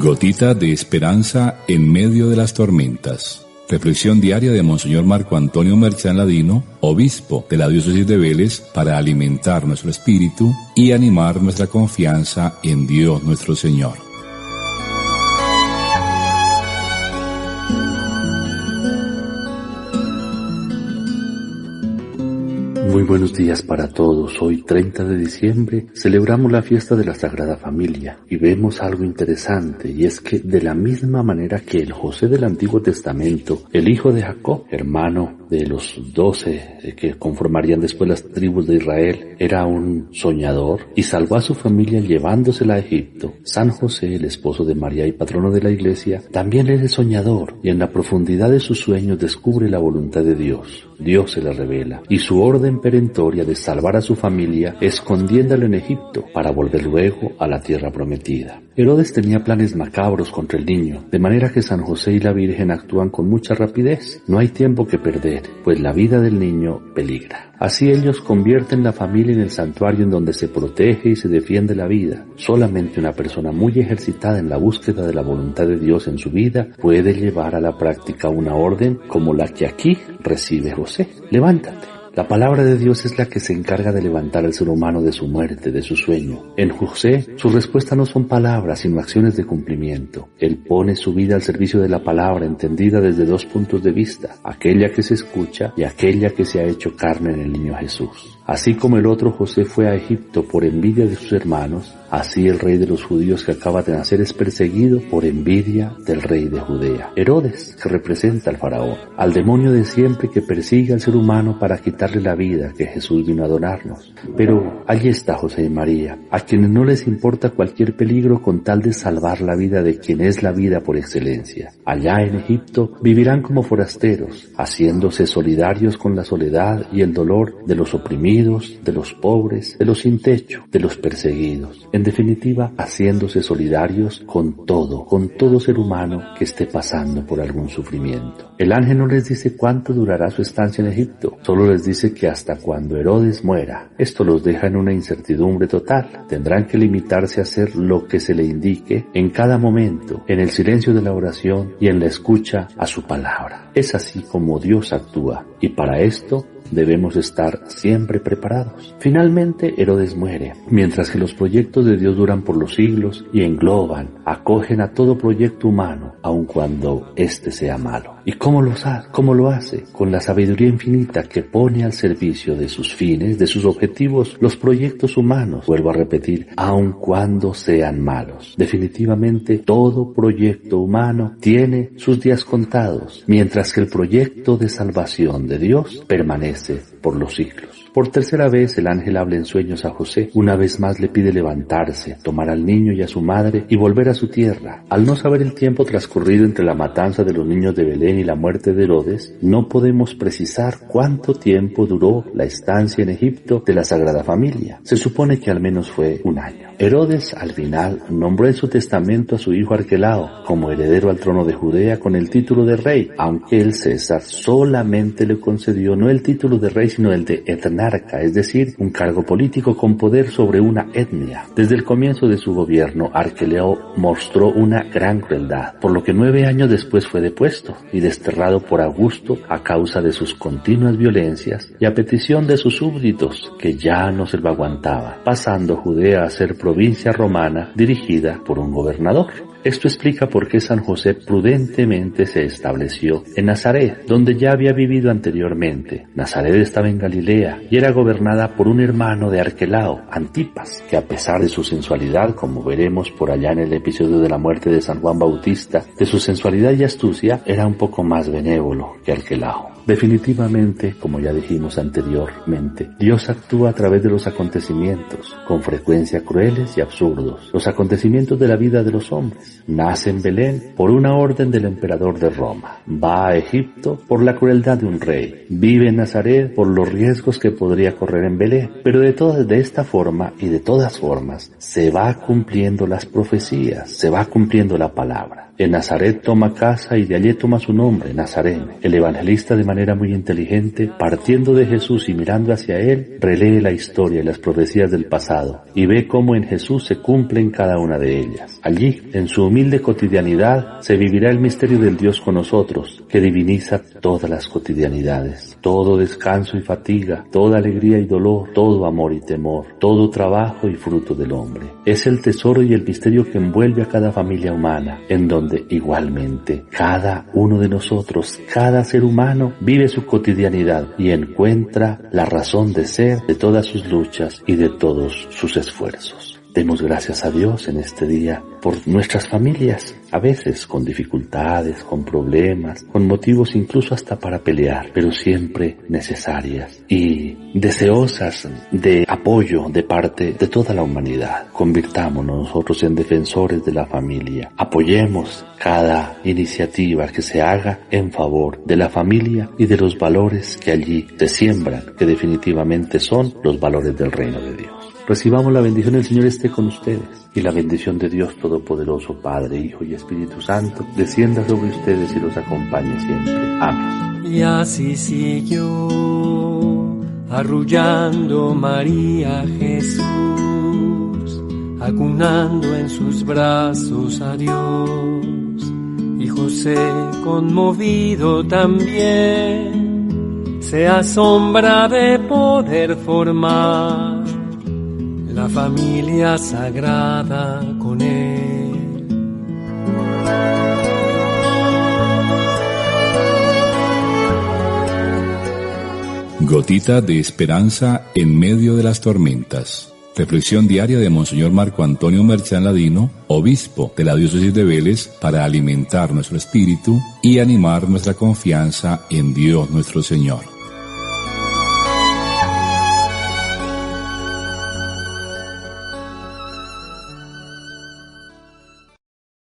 Gotita de esperanza en medio de las tormentas. Reflexión diaria de Monseñor Marco Antonio Merchán Ladino, obispo de la diócesis de Vélez, para alimentar nuestro espíritu y animar nuestra confianza en Dios nuestro Señor. Muy buenos días para todos. Hoy 30 de diciembre celebramos la fiesta de la Sagrada Familia y vemos algo interesante, y es que de la misma manera que el José del Antiguo Testamento, el hijo de Jacob, hermano de los 12 que conformarían después las tribus de Israel, era un soñador y salvó a su familia llevándosela a Egipto, San José, el esposo de María y patrono de la Iglesia, también era soñador y en la profundidad de sus sueños descubre la voluntad de Dios. Dios se la revela y su orden perentoria de salvar a su familia escondiéndolo en Egipto para volver luego a la tierra prometida. Herodes tenía planes macabros contra el niño, de manera que San José y la Virgen actúan con mucha rapidez. No hay tiempo que perder, pues la vida del niño peligra. Así ellos convierten la familia en el santuario en donde se protege y se defiende la vida. Solamente una persona muy ejercitada en la búsqueda de la voluntad de Dios en su vida puede llevar a la práctica una orden como la que aquí recibe José. Levántate. La palabra de Dios es la que se encarga de levantar al ser humano de su muerte, de su sueño. En José, su respuesta no son palabras, sino acciones de cumplimiento. Él pone su vida al servicio de la palabra, entendida desde dos puntos de vista, aquella que se escucha y aquella que se ha hecho carne en el niño Jesús. Así como el otro José fue a Egipto por envidia de sus hermanos, así el rey de los judíos que acaba de nacer es perseguido por envidia del rey de Judea. Herodes, que representa al faraón, al demonio de siempre que persigue al ser humano para quitarle la vida que Jesús vino a donarnos. Pero allí está José y María, a quienes no les importa cualquier peligro con tal de salvar la vida de quien es la vida por excelencia. Allá en Egipto vivirán como forasteros, haciéndose solidarios con la soledad y el dolor de los oprimidos, de los pobres, de los sin techo, de los perseguidos. En definitiva, haciéndose solidarios con todo ser humano que esté pasando por algún sufrimiento. El ángel no les dice cuánto durará su estancia en Egipto, solo les dice que hasta cuando Herodes muera. Esto los deja en una incertidumbre total. Tendrán que limitarse a hacer lo que se le indique en cada momento, en el silencio de la oración y en la escucha a su palabra. Es así como Dios actúa, y para esto debemos estar siempre preparados. Finalmente, Herodes muere, mientras que los proyectos de Dios duran por los siglos y engloban, acogen a todo proyecto humano, aun cuando éste sea malo. ¿Y cómo lo hace? Con la sabiduría infinita que pone al servicio de sus fines, de sus objetivos, los proyectos humanos. Vuelvo a repetir, aun cuando sean malos. Definitivamente, todo proyecto humano tiene sus días contados, mientras que el proyecto de salvación de Dios permanece por los siglos. Por tercera vez el ángel habla en sueños a José. Una vez más le pide levantarse, tomar al niño y a su madre y volver a su tierra. Al no saber el tiempo transcurrido entre la matanza de los niños de Belén y la muerte de Herodes, no podemos precisar cuánto tiempo duró la estancia en Egipto de la Sagrada Familia. Se supone que al menos fue un año. Herodes, al final, nombró en su testamento a su hijo Arquelao como heredero al trono de Judea con el título de rey, aunque el César solamente le concedió no el título de rey, sino el de etnarca, es decir, un cargo político con poder sobre una etnia. Desde el comienzo de su gobierno, Arquelao mostró una gran crueldad, por lo que 9 años después fue depuesto y desterrado por Augusto a causa de sus continuas violencias y a petición de sus súbditos, que ya no se lo aguantaban, pasando Judea a ser provincia romana dirigida por un gobernador. Esto explica por qué San José prudentemente se estableció en Nazaret, donde ya había vivido anteriormente. Nazaret estaba en Galilea y era gobernada por un hermano de Arquelao, Antipas, que a pesar de su sensualidad, como veremos por allá en el episodio de la muerte de San Juan Bautista, de su sensualidad y astucia, era un poco más benévolo que Arquelao. Definitivamente, como ya dijimos anteriormente, Dios actúa a través de los acontecimientos, con frecuencia crueles y absurdos. Los acontecimientos de la vida de los hombres. Nace en Belén por una orden del emperador de Roma. Va a Egipto por la crueldad de un rey. Vive en Nazaret por los riesgos que podría correr en Belén. Pero de esta forma y de todas formas, se va cumpliendo las profecías, se va cumpliendo la palabra. En Nazaret toma casa y de allí toma su nombre, Nazareno. El evangelista, de manera muy inteligente, partiendo de Jesús y mirando hacia él, relee la historia y las profecías del pasado y ve cómo en Jesús se cumplen cada una de ellas. Allí, en su humilde cotidianidad, se vivirá el misterio del Dios con nosotros, que diviniza todas las cotidianidades. Todo descanso y fatiga, toda alegría y dolor, todo amor y temor, todo trabajo y fruto del hombre. Es el tesoro y el misterio que envuelve a cada familia humana, en donde igualmente cada uno de nosotros, cada ser humano, vive su cotidianidad y encuentra la razón de ser de todas sus luchas y de todos sus esfuerzos. Demos gracias a Dios en este día por nuestras familias, a veces con dificultades, con problemas, con motivos incluso hasta para pelear, pero siempre necesarias y deseosas de apoyo de parte de toda la humanidad. Convirtámonos nosotros en defensores de la familia. Apoyemos cada iniciativa que se haga en favor de la familia y de los valores que allí se siembran, que definitivamente son los valores del reino de Dios. Recibamos la bendición del Señor esté con ustedes y la bendición de Dios Todopoderoso, Padre, Hijo y Espíritu Santo, descienda sobre ustedes y los acompañe siempre. Amén. Y así siguió arrullando María a Jesús, acunando en sus brazos a Dios. Y José, conmovido también, se asombra de poder formar la familia sagrada con él. Gotita de esperanza en medio de las tormentas. Reflexión diaria de Monseñor Marco Antonio Merchán Ladino, obispo de la diócesis de Vélez, para alimentar nuestro espíritu y animar nuestra confianza en Dios nuestro Señor.